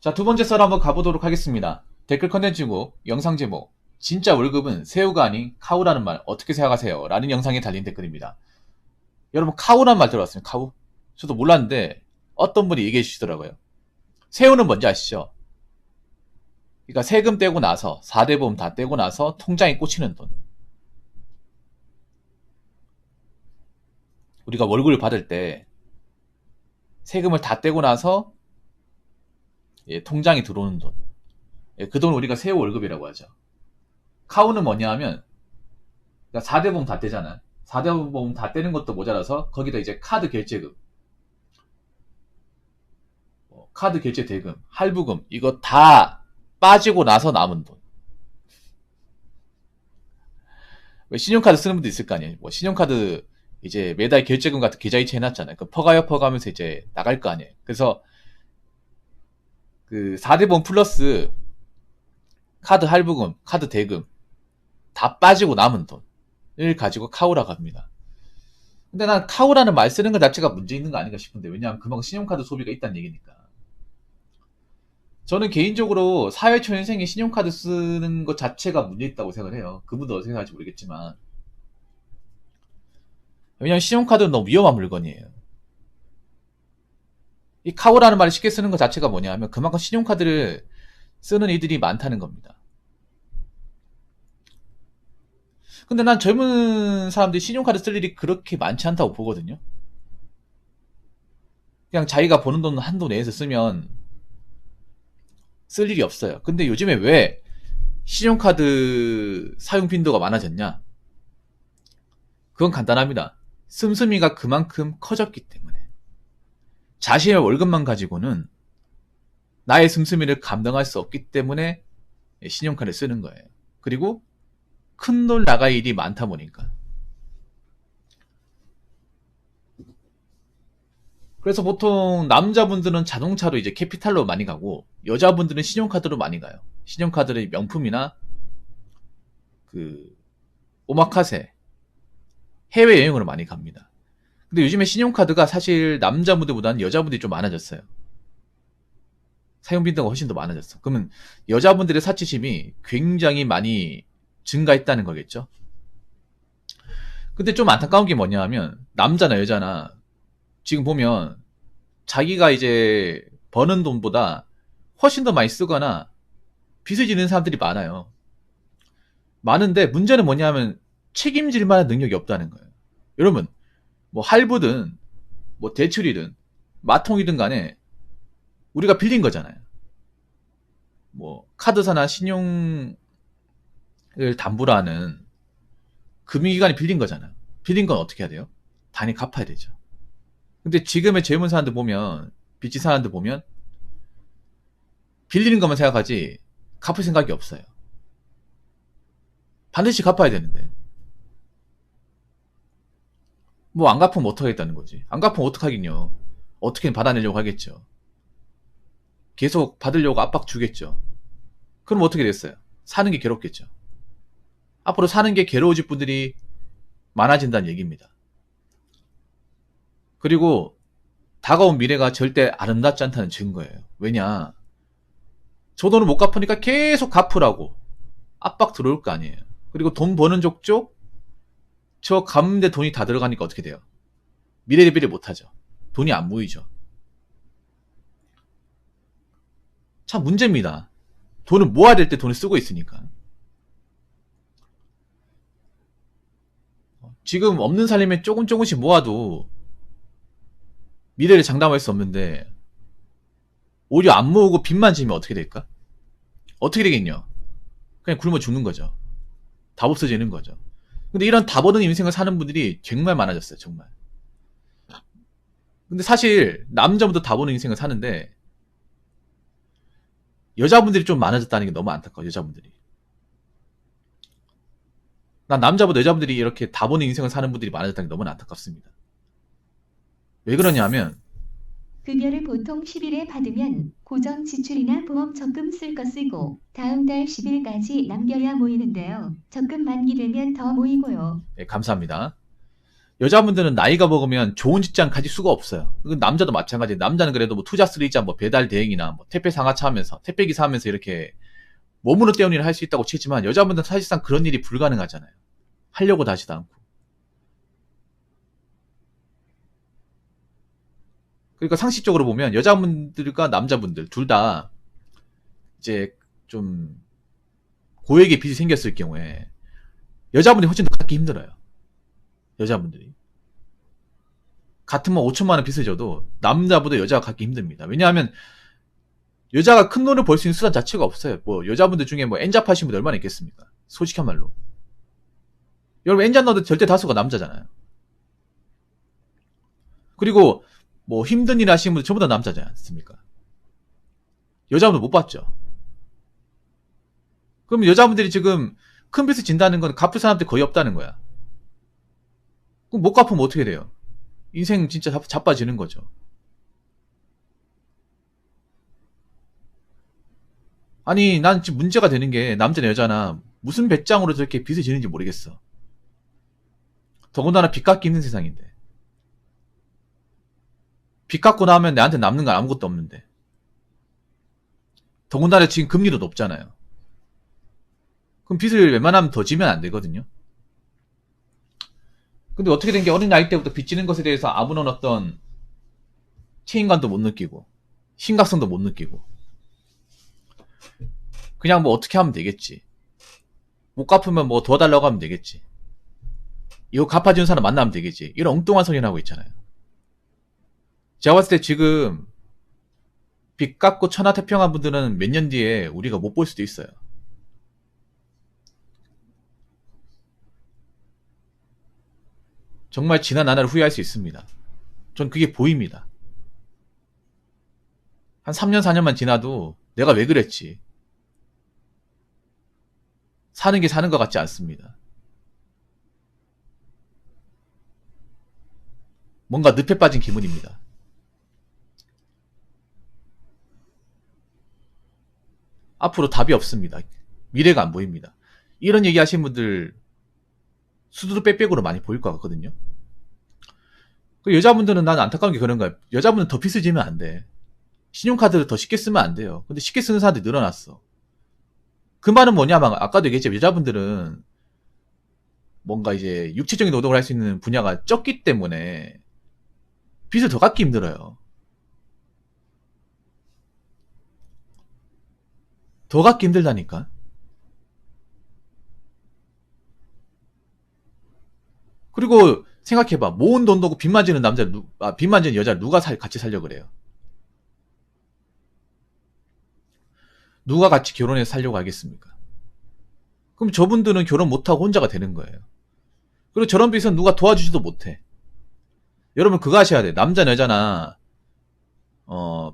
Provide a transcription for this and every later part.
자, 두 번째 썰 한번 가보도록 하겠습니다. 댓글 컨텐츠고 영상 제목 진짜 월급은 새우가 아닌 카우라는 말 어떻게 생각하세요? 라는 영상에 달린 댓글입니다. 여러분 카우라는 말 들어봤어요? 카우? 저도 몰랐는데 어떤 분이 얘기해 주시더라고요. 새우는 뭔지 아시죠? 그러니까 세금 떼고 나서 4대 보험 다 떼고 나서 통장에 꽂히는 돈. 우리가 월급을 받을 때 세금을 다 떼고 나서 통장에 들어오는 돈. 그 돈을 우리가 새우 월급이라고 하죠. 카우는 뭐냐 하면 4대 보험 다 떼잖아. 4대 보험 다 떼는 것도 모자라서 거기다 이제 카드 결제금, 카드 결제 대금, 할부금 이거 다 빠지고 나서 남은 돈. 왜 신용카드 쓰는 분도 있을 거 아니에요. 뭐 신용카드 이제 매달 결제금 같은 계좌이체 해놨잖아요. 그 퍼가요 퍼가면서 이제 나갈 거 아니에요. 그래서 그 4대 보험 플러스 카드 할부금, 카드 대금 다 빠지고 남은 돈을 가지고 카우라고 합니다. 근데 난 카우라는 말 쓰는 것 자체가 문제 있는 거 아닌가 싶은데, 왜냐하면 그만큼 신용카드 소비가 있다는 얘기니까. 저는 개인적으로 사회초년생이 신용카드 쓰는 것 자체가 문제 있다고 생각을 해요. 그분도 어떻게 생각할지 모르겠지만. 왜냐하면 신용카드는 너무 위험한 물건이에요. 이 카우라는 말을 쉽게 쓰는 것 자체가 뭐냐 하면 그만큼 신용카드를 쓰는 이들이 많다는 겁니다. 근데 난 젊은 사람들이 신용카드 쓸 일이 그렇게 많지 않다고 보거든요. 그냥 자기가 버는 돈 한도 내에서 쓰면 쓸 일이 없어요. 근데 요즘에 왜 신용카드 사용 빈도가 많아졌냐? 그건 간단합니다. 씀씀이가 그만큼 커졌기 때문에. 자신의 월급만 가지고는 나의 씀씀이를 감당할 수 없기 때문에 신용카드를 쓰는 거예요. 그리고 큰 돈 나갈 일이 많다 보니까. 그래서 보통 남자분들은 자동차로 이제 캐피탈로 많이 가고 여자분들은 신용카드로 많이 가요. 신용카드의 명품이나 그 오마카세, 해외여행으로 많이 갑니다. 근데 요즘에 신용카드가 사실 남자분들보다는 여자분들이 좀 많아졌어요. 사용 빈도가 훨씬 더 많아졌어. 그러면 여자분들의 사치심이 굉장히 많이 증가했다는 거겠죠. 근데 좀 안타까운 게 뭐냐 하면 남자나 여자나 지금 보면 자기가 이제 버는 돈보다 훨씬 더 많이 쓰거나 빚을 지는 사람들이 많아요. 많은데 문제는 뭐냐 하면 책임질 만한 능력이 없다는 거예요. 여러분 뭐 할부든 뭐 대출이든 마통이든 간에 우리가 빌린 거잖아요. 뭐 카드사나 신용을 담보로 하는 금융기관이 빌린 거잖아요. 빌린 건 어떻게 해야 돼요? 당연히 갚아야 되죠. 근데 지금의 젊은 사람들 보면, 빚진 사람들 보면 빌리는 것만 생각하지 갚을 생각이 없어요. 반드시 갚아야 되는데 뭐 안 갚으면 어떡하겠다는 거지. 안 갚으면 어떡하긴요. 어떻게든 받아내려고 하겠죠. 계속 받으려고 압박 주겠죠. 그럼 어떻게 됐어요? 사는 게 괴롭겠죠. 앞으로 사는 게 괴로워질 분들이 많아진다는 얘기입니다. 그리고 다가온 미래가 절대 아름답지 않다는 증거예요. 왜냐? 저 돈을 못 갚으니까 계속 갚으라고 압박 들어올 거 아니에요. 그리고 돈 버는 족족 저 갚는데 돈이 다 들어가니까 어떻게 돼요? 미래 대비를 못하죠. 돈이 안 모이죠. 참 문제입니다. 돈을 모아야 될 때 돈을 쓰고 있으니까. 지금 없는 살림에 조금씩 모아도 미래를 장담할 수 없는데 오히려 안 모으고 빚만 지면 어떻게 될까? 어떻게 되겠냐? 그냥 굶어 죽는 거죠. 답 없어지는 거죠. 근데 이런 답 없는 인생을 사는 분들이 정말 많아졌어요. 정말. 근데 사실 남자분도 답 없는 인생을 사는데 여자분들이 좀 많아졌다는 게 너무 안타까워요. 여자분들이. 난 남자보다 여자분들이 이렇게 답 없는 인생을 사는 분들이 많아졌다는 게 너무 안타깝습니다. 왜 그러냐면 급여를 보통 10일에 받으면 고정 지출이나 보험 적금 쓸 거 쓰고 다음 달 10일까지 남겨야 모이는데요. 적금 만기되면 더 모이고요. 감사합니다. 여자분들은 나이가 먹으면 좋은 직장 가질 수가 없어요. 남자도 마찬가지예요. 남자는 그래도 뭐 투자 쓰리자 뭐 배달 대행이나 뭐 택배 상하차 하면서 택배 기사 하면서 이렇게 몸으로 때우는 일을 할 수 있다고 치지만 여자분들은 사실상 그런 일이 불가능하잖아요. 하려고 하지도 않고. 그러니까 상식적으로 보면 여자분들과 남자분들 둘 다 이제 좀 고액의 빚이 생겼을 경우에 여자분들이 훨씬 더 갚기 힘들어요. 여자분들이. 같은 뭐 5천만 원 빚을 져도 남자보다 여자가 갚기 힘듭니다. 왜냐하면 여자가 큰 돈을 벌 수 있는 수단 자체가 없어요. 뭐 여자분들 중에 뭐 엔잡 하신 분들 얼마나 있겠습니까? 솔직한 말로. 여러분 엔잡 넣어도 절대 다수가 남자잖아요. 그리고 뭐 힘든 일 하시는 분들 전부 다 남자지 않습니까? 여자분들 못 봤죠. 그럼 여자분들이 지금 큰 빚을 진다는 건 갚을 사람들이 거의 없다는 거야. 그럼 못 갚으면 어떻게 돼요? 인생 진짜 자빠지는 거죠. 아니 난 지금 문제가 되는 게 남자나 여자나 무슨 배짱으로 저렇게 빚을 지는지 모르겠어. 더군다나 빚 갚기 힘든 세상인데. 빚 갚고 나면 내한테 남는 건 아무것도 없는데. 더군다나 지금 금리도 높잖아요. 그럼 빚을 웬만하면 더 지면 안 되거든요. 근데 어떻게 된 게 어린 나이 때부터 빚 지는 것에 대해서 아무런 어떤 책임감도 못 느끼고 심각성도 못 느끼고 그냥 뭐 어떻게 하면 되겠지. 못 갚으면 뭐 도와달라고 하면 되겠지. 이거 갚아주는 사람 만나면 되겠지. 이런 엉뚱한 소리를 하고 있잖아요. 제가 봤을 때 지금 빚 갚고 천하태평한 분들은 몇 년 뒤에 우리가 못 볼 수도 있어요. 정말 지난 나날을 후회할 수 있습니다. 전 그게 보입니다. 한 3년 4년만 지나도 내가 왜 그랬지. 사는 게 사는 것 같지 않습니다. 뭔가 늪에 빠진 기분입니다. 앞으로 답이 없습니다. 미래가 안 보입니다. 이런 얘기 하시는 분들 수두룩 빽빽으로 많이 보일 것 같거든요. 그 여자분들은 난 안타까운 게 그런 거야. 여자분은 더 빚을 지면 안 돼. 신용카드를 더 쉽게 쓰면 안 돼요. 근데 쉽게 쓰는 사람들이 늘어났어. 그 말은 뭐냐면 아까도 얘기했지만 여자분들은 뭔가 이제 육체적인 노동을 할 수 있는 분야가 적기 때문에 빚을 더 갚기 힘들어요. 더 갚기 힘들다니까. 그리고 생각해봐. 모은 돈도 없고 빚만 지는 빚만 지는 여자를 누가 같이 살려고 그래요? 누가 같이 결혼해서 살려고 하겠습니까? 그럼 저분들은 결혼 못하고 혼자가 되는 거예요. 그리고 저런 빚은 누가 도와주지도 못해. 여러분 그거 하셔야 돼. 남자나 여자나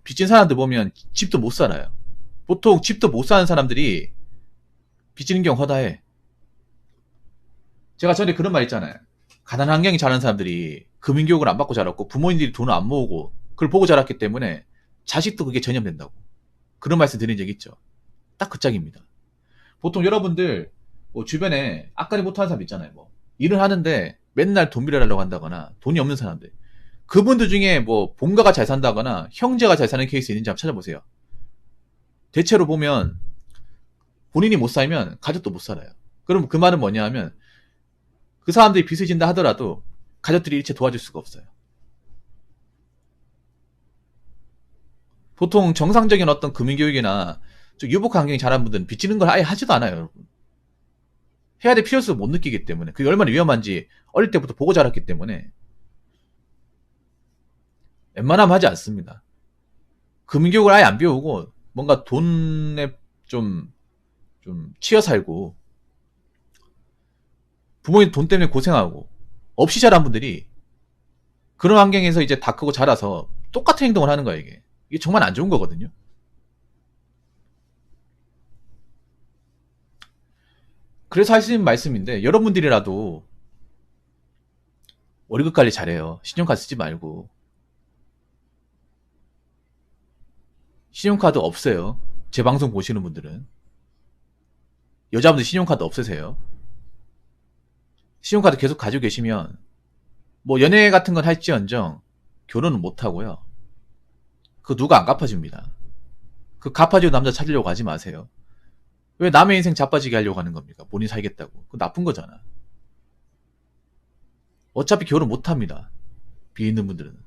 빚진 사람들 보면 집도 못 살아요. 보통 집도 못 사는 사람들이 빚지는 경우 허다해. 제가 전에 그런 말 있잖아요. 가난한 환경이 자란 사람들이 금융교육을 안 받고 자랐고 부모님들이 돈을 안 모으고 그걸 보고 자랐기 때문에 자식도 그게 전염된다고. 그런 말씀 드린 적 있죠. 딱 그 짝입니다. 보통 여러분들 뭐 주변에 악간이 못하는 사람 있잖아요. 뭐 일을 하는데 맨날 돈 빌려달라고 한다거나 돈이 없는 사람들. 그분들 중에 뭐 본가가 잘 산다거나 형제가 잘 사는 케이스 있는지 한번 찾아보세요. 대체로 보면 본인이 못 살면 가족도 못 살아요. 그럼 그 말은 뭐냐 하면 그 사람들이 빚을 진다 하더라도 가족들이 일체 도와줄 수가 없어요. 보통 정상적인 어떤 금융교육이나 좀 유복한 환경이 자란 분들은 빚지는 걸 아예 하지도 않아요, 여러분. 해야 될 필요성을 못 느끼기 때문에 그게 얼마나 위험한지 어릴 때부터 보고 자랐기 때문에 웬만하면 하지 않습니다. 금융교육을 아예 안 배우고 뭔가 돈에 좀 치여 살고 부모님 돈 때문에 고생하고 없이 자란 분들이 그런 환경에서 이제 다 크고 자라서 똑같은 행동을 하는 거예요, 이게. 이게 정말 안 좋은 거거든요. 그래서 하시는 말씀인데 여러분들이라도 월급 관리 잘해요. 신용카드 쓰지 말고. 신용카드 없어요. 제 방송 보시는 분들은. 여자분들 신용카드 없으세요. 신용카드 계속 가지고 계시면 뭐 연애 같은 건 할지언정 결혼은 못 하고요. 그 누가 안 갚아줍니다. 그 갚아줄 남자 찾으려고 하지 마세요. 왜 남의 인생 자빠지게 하려고 하는 겁니까? 본인 살겠다고. 그거 나쁜 거잖아. 어차피 결혼 못 합니다. 빚 있는 분들은.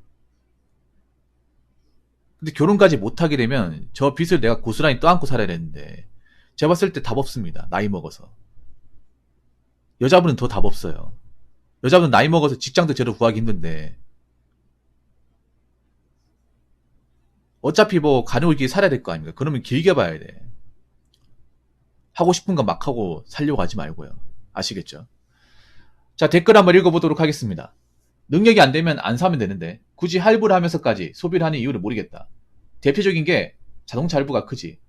근데 결혼까지 못 하게 되면 저 빚을 내가 고스란히 떠안고 살아야 되는데 제가 봤을 때 답 없습니다. 나이 먹어서. 여자분은 더 답 없어요. 여자분은 나이 먹어서 직장도 제대로 구하기 힘든데 어차피 뭐 가족을 길게 살아야 될 거 아닙니까? 그러면 길게 봐야 돼. 하고 싶은 건 막 하고 살려고 하지 말고요. 아시겠죠? 자, 댓글 한번 읽어보도록 하겠습니다. 능력이 안 되면 안 사면 되는데 굳이 할부를 하면서까지 소비를 하는 이유를 모르겠다. 대표적인 게 자동차 할부가 크지.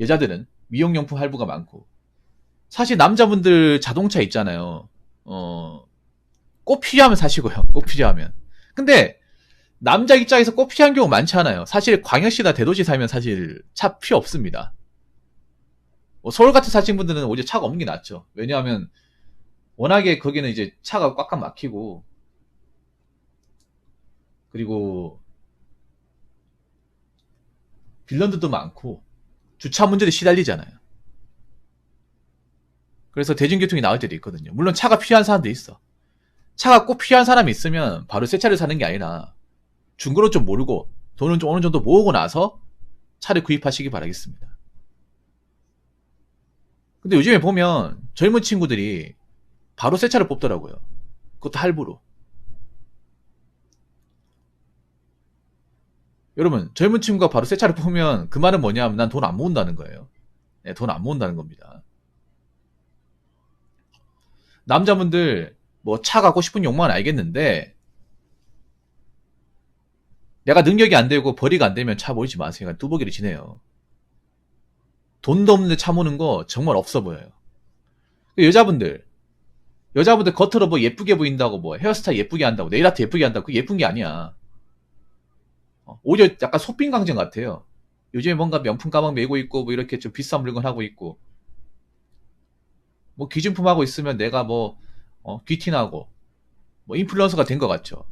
여자들은 미용용품 할부가 많고. 사실 남자분들 자동차 있잖아요. 꼭 필요하면 사시고요. 꼭 필요하면. 근데 남자 입장에서 꼭 필요한 경우 많지 않아요. 사실 광역시나 대도시 살면 사실 차 필요 없습니다. 서울 같은 사신 분들은 오히려 차가 없는 게 낫죠. 왜냐하면 워낙에 거기는 이제 차가 꽉꽉 막히고 그리고 빌런들도 많고 주차 문제도 시달리잖아요. 그래서 대중교통이 나올 때도 있거든요. 물론 차가 필요한 사람도 있어. 차가 꼭 필요한 사람이 있으면 바로 새 차를 사는 게 아니라 중고로 좀 모르고 돈을 좀 어느 정도 모으고 나서 차를 구입하시기 바라겠습니다. 근데 요즘에 보면 젊은 친구들이 바로 새 차를 뽑더라고요. 그것도 할부로. 여러분, 젊은 친구가 바로 새 차를 뽑으면 그 말은 뭐냐면 난 돈 안 모은다는 거예요. 네, 돈 안 모은다는 겁니다. 남자분들 뭐 차 갖고 싶은 욕망은 알겠는데 내가 능력이 안 되고 벌이가 안 되면 차 몰지 마세요. 뚜벅이를 지내요. 돈도 없는데 차 모는 거 정말 없어 보여요. 여자분들 겉으로 뭐 예쁘게 보인다고 뭐 헤어스타일 예쁘게 한다고 네일아트 예쁘게 한다고 그게 예쁜 게 아니야. 오히려 약간 소핀 강정 같아요. 요즘에 뭔가 명품 가방 메고 있고 뭐 이렇게 좀 비싼 물건 하고 있고 뭐 기준품 하고 있으면 내가 뭐 귀티나고 뭐 인플루언서가 된 것 같죠.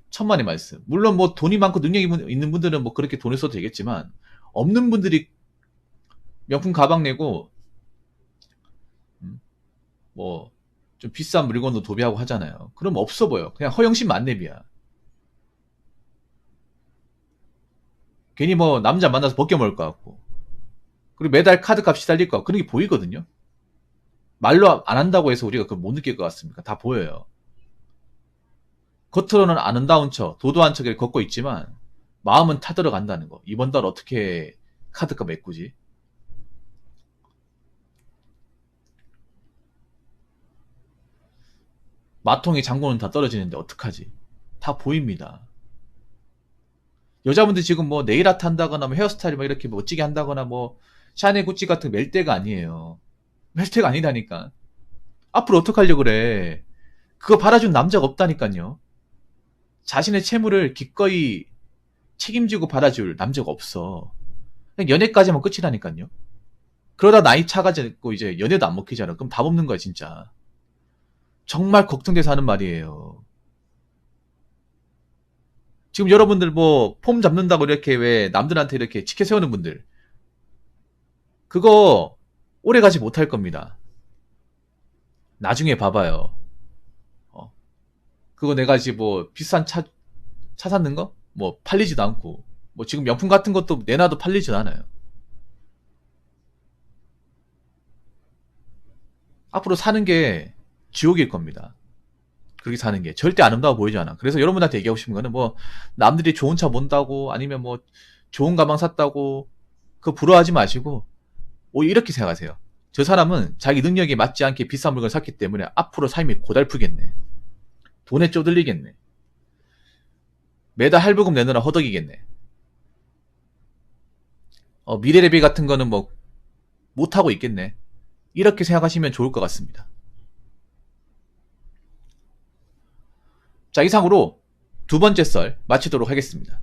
천만의 말씀. 물론 뭐 돈이 많고 능력이 있는 분들은 뭐 그렇게 돈을 써도 되겠지만 없는 분들이 명품 가방 내고 뭐 좀 비싼 물건도 도배하고 하잖아요. 그럼 없어 보여. 그냥 허영심 만렙이야. 괜히 뭐 남자 만나서 벗겨먹을 것 같고 그리고 매달 카드값 시달릴 것 같고 그런 게 보이거든요. 말로 안 한다고 해서 우리가 그걸 못 느낄 것 같습니까? 다 보여요. 겉으로는 아름다운 척, 도도한 척을 걷고 있지만 마음은 타들어간다는 거. 이번 달 어떻게 카드값 메꾸지? 마통의 잔고는 다 떨어지는데 어떡하지? 다 보입니다. 여자분들 지금 뭐 네일아트 한다거나 뭐 헤어스타일 뭐 이렇게 멋지게 한다거나 뭐 샤넬 구찌 같은 거 멜 때가 아니에요. 멜 때가 아니다니까. 앞으로 어떡하려고 그래. 그거 받아준 남자가 없다니까요. 자신의 채무를 기꺼이 책임지고 받아줄 남자가 없어. 그냥 연애까지만 끝이라니까요. 그러다 나이 차가지고 이제 연애도 안 먹히잖아. 그럼 답 없는 거야 진짜. 정말 걱정돼서 하는 말이에요. 지금 여러분들 뭐 폼 잡는다고 이렇게 왜 남들한테 이렇게 치켜 세우는 분들 그거 오래 가지 못할 겁니다. 나중에 봐봐요. 그거 내가 지금 뭐 비싼 차 샀는 거? 뭐 팔리지도 않고 뭐 지금 명품 같은 것도 내놔도 팔리지도 않아요. 앞으로 사는 게 지옥일 겁니다. 그렇게 사는 게 절대 아름다워 보이지 않아. 그래서 여러분한테 얘기하고 싶은 거는 뭐 남들이 좋은 차 몬다고 아니면 뭐 좋은 가방 샀다고 그거 부러워하지 마시고 오히려 이렇게 생각하세요. 저 사람은 자기 능력에 맞지 않게 비싼 물건을 샀기 때문에 앞으로 삶이 고달프겠네. 돈에 쪼들리겠네. 매달 할부금 내느라 허덕이겠네. 미래 대비 같은 거는 뭐 못하고 있겠네. 이렇게 생각하시면 좋을 것 같습니다. 자, 이상으로 두 번째 썰 마치도록 하겠습니다.